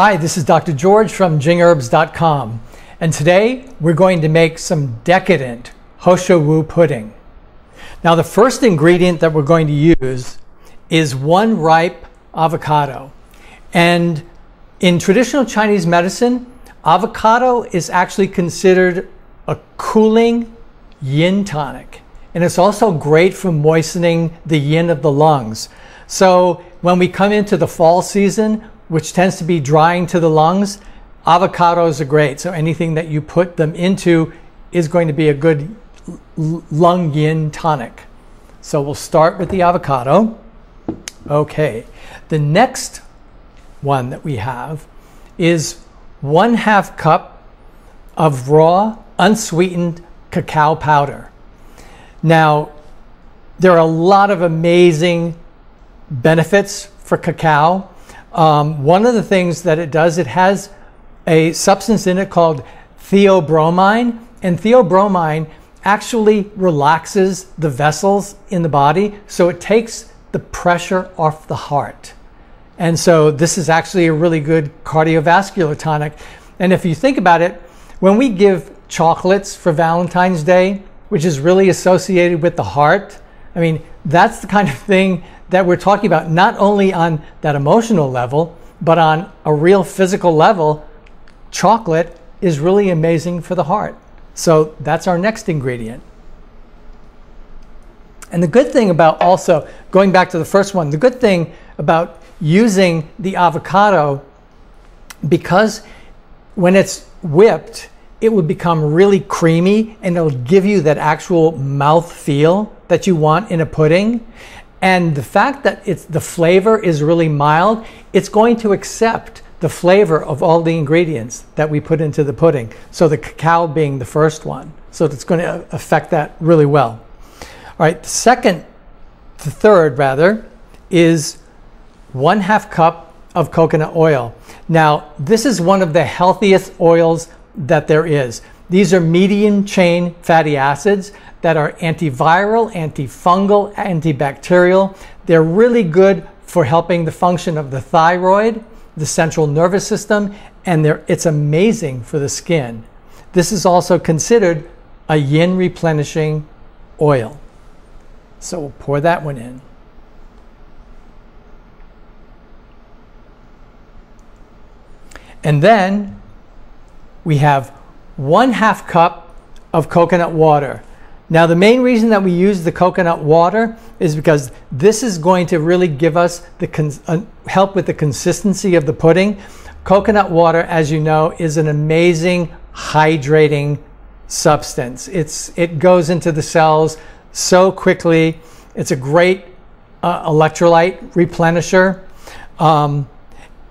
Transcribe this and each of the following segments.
Hi, this is Dr. George from jingherbs.com, and today we're going to make some decadent Shou pudding. Now the first ingredient that we're going to use is one ripe avocado. And in traditional Chinese medicine, avocado is actually considered a cooling yin tonic. And it's also great for moistening the yin of the lungs. So when we come into the fall season, which tends to be drying to the lungs, avocados are great. So anything that you put them into is going to be a good lung yin tonic. So we'll start with the avocado. Okay, the next one that we have is 1/2 cup of raw unsweetened cacao powder. Now, there are a lot of amazing benefits for cacao. One of the things that it does, it has a substance in it called theobromine, and theobromine actually relaxes the vessels in the body, so it takes the pressure off the heart. And so this is actually a really good cardiovascular tonic. And if you think about it, when we give chocolates for Valentine's Day, which is really associated with the heart, I mean, that's the kind of thing that we're talking about, not only on that emotional level, but on a real physical level. Chocolate is really amazing for the heart. So that's our next ingredient. And the good thing about, also going back to the first one, the good thing about using the avocado, because when it's whipped, it will become really creamy and it'll give you that actual mouth feel that you want in a pudding. And the fact that the flavor is really mild, it's going to accept the flavor of all the ingredients that we put into the pudding. So the cacao being the first one. So it's going to affect that really well. All right, the third rather, is 1/2 cup of coconut oil. Now, this is one of the healthiest oils that there is. These are medium chain fatty acids that are antiviral, antifungal, antibacterial. They're really good for helping the function of the thyroid, the central nervous system, and it's amazing for the skin. This is also considered a yin replenishing oil. So we'll pour that one in. And then we have 1/2 cup of coconut water. Now, the main reason that we use the coconut water is because this is going to really give us help with the consistency of the pudding. Coconut water, as you know, is an amazing hydrating substance. It goes into the cells so quickly. It's a great electrolyte replenisher.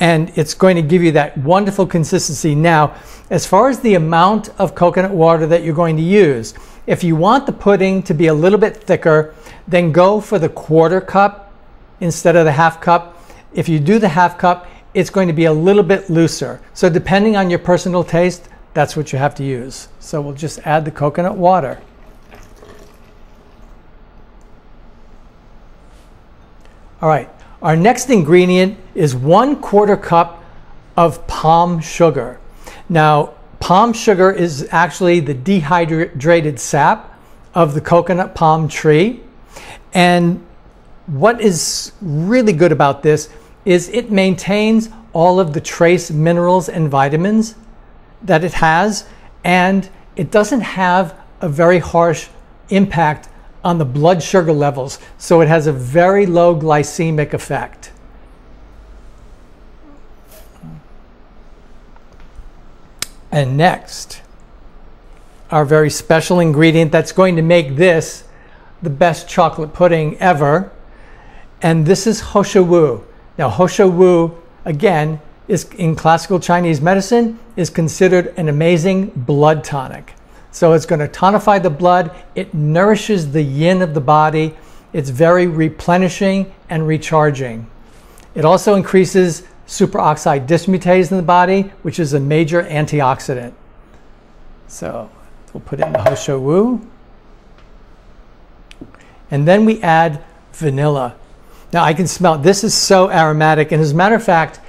And it's going to give you that wonderful consistency. Now, as far as the amount of coconut water that you're going to use, if you want the pudding to be a little bit thicker, then go for the 1/4 cup instead of the 1/2 cup. If you do the 1/2 cup, it's going to be a little bit looser. So depending on your personal taste, that's what you have to use. So we'll just add the coconut water. All right. Our next ingredient is 1/4 cup of palm sugar. Now, palm sugar is actually the dehydrated sap of the coconut palm tree. And what is really good about this is it maintains all of the trace minerals and vitamins that it has, and it doesn't have a very harsh impact on the blood sugar levels, so it has a very low glycemic effect. And next, our very special ingredient that's going to make this the best chocolate pudding ever, and this is Shou. Now, Shou, again, is in classical Chinese medicine, is considered an amazing blood tonic. So it's going to tonify the blood. It nourishes the yin of the body. It's very replenishing and recharging. It also increases superoxide dismutase in the body, which is a major antioxidant. So we'll put in the Shou. And then we add vanilla. Now I can smell, this is so aromatic. And as a matter of fact,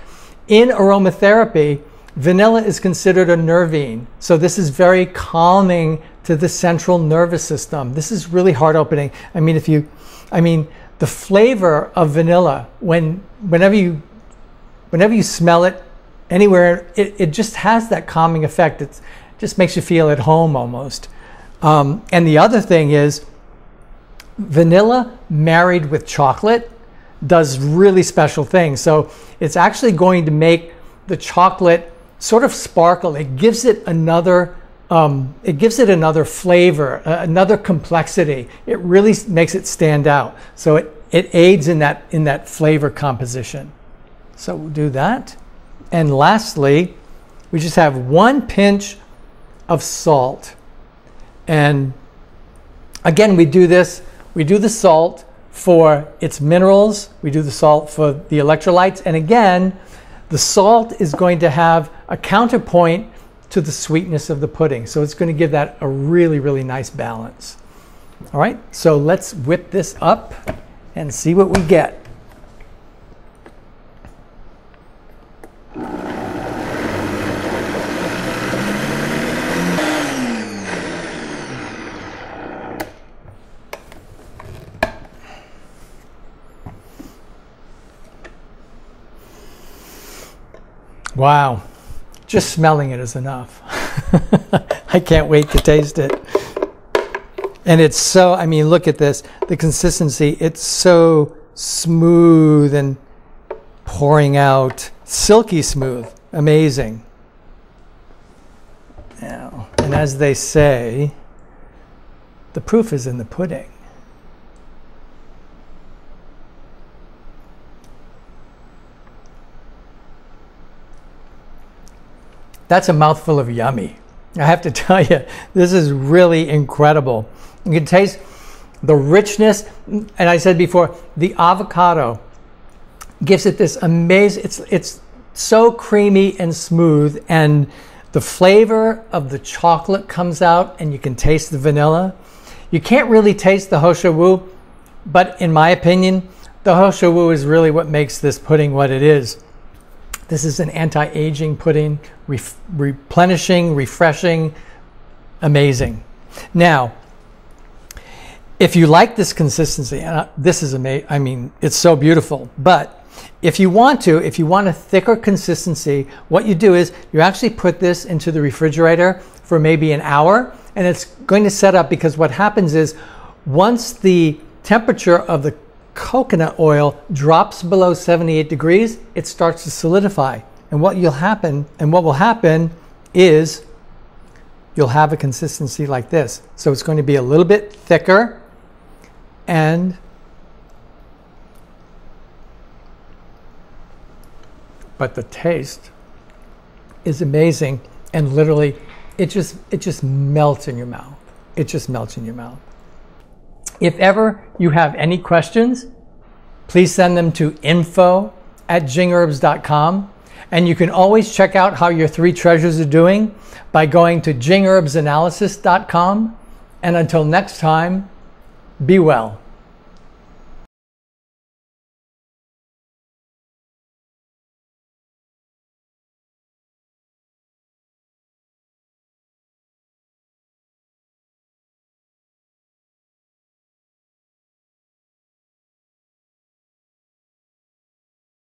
in aromatherapy, vanilla is considered a nervine. So this is very calming to the central nervous system. This is really heart opening. I mean, the flavor of vanilla, whenever you smell it anywhere, it just has that calming effect. It just makes you feel at home almost. And the other thing is, vanilla married with chocolate does really special things. So it's actually going to make the chocolate sort of sparkle. It gives it another flavor, another complexity. It really makes it stand out. So it aids in that flavor composition. So we'll do that. And lastly, we just have 1 pinch of salt. And again, we do the salt for its minerals. We do the salt for the electrolytes. And again, the salt is going to have a counterpoint to the sweetness of the pudding. So it's going to give that a really, really nice balance. All right, so let's whip this up and see what we get. Wow, just smelling it is enough. I can't wait to taste it. And it's so, I mean, look at this, the consistency, it's so smooth and pouring out, silky smooth, amazing. Now, and as they say, the proof is in the pudding. That's a mouthful of yummy. I have to tell you, this is really incredible. You can taste the richness, and I said before, the avocado gives it this amazing, it's so creamy and smooth, and the flavor of the chocolate comes out, and you can taste the vanilla. You can't really taste the Shou, but in my opinion, the Shou is really what makes this pudding what it is. This is an anti-aging pudding, replenishing, refreshing, amazing. Now, if you like this consistency, and this is amazing, I mean, it's so beautiful, but if you want a thicker consistency, what you do is you actually put this into the refrigerator for maybe an hour, and it's going to set up, because what happens is once the temperature of the coconut oil drops below 78 degrees, it starts to solidify. And what will happen is you'll have a consistency like this. So it's going to be a little bit thicker, but the taste is amazing, and literally it just melts in your mouth. It just melts in your mouth. If ever you have any questions, please send them to info@jingherbs.com. And you can always check out how your 3 treasures are doing by going to jingherbsanalysis.com. And until next time, be well.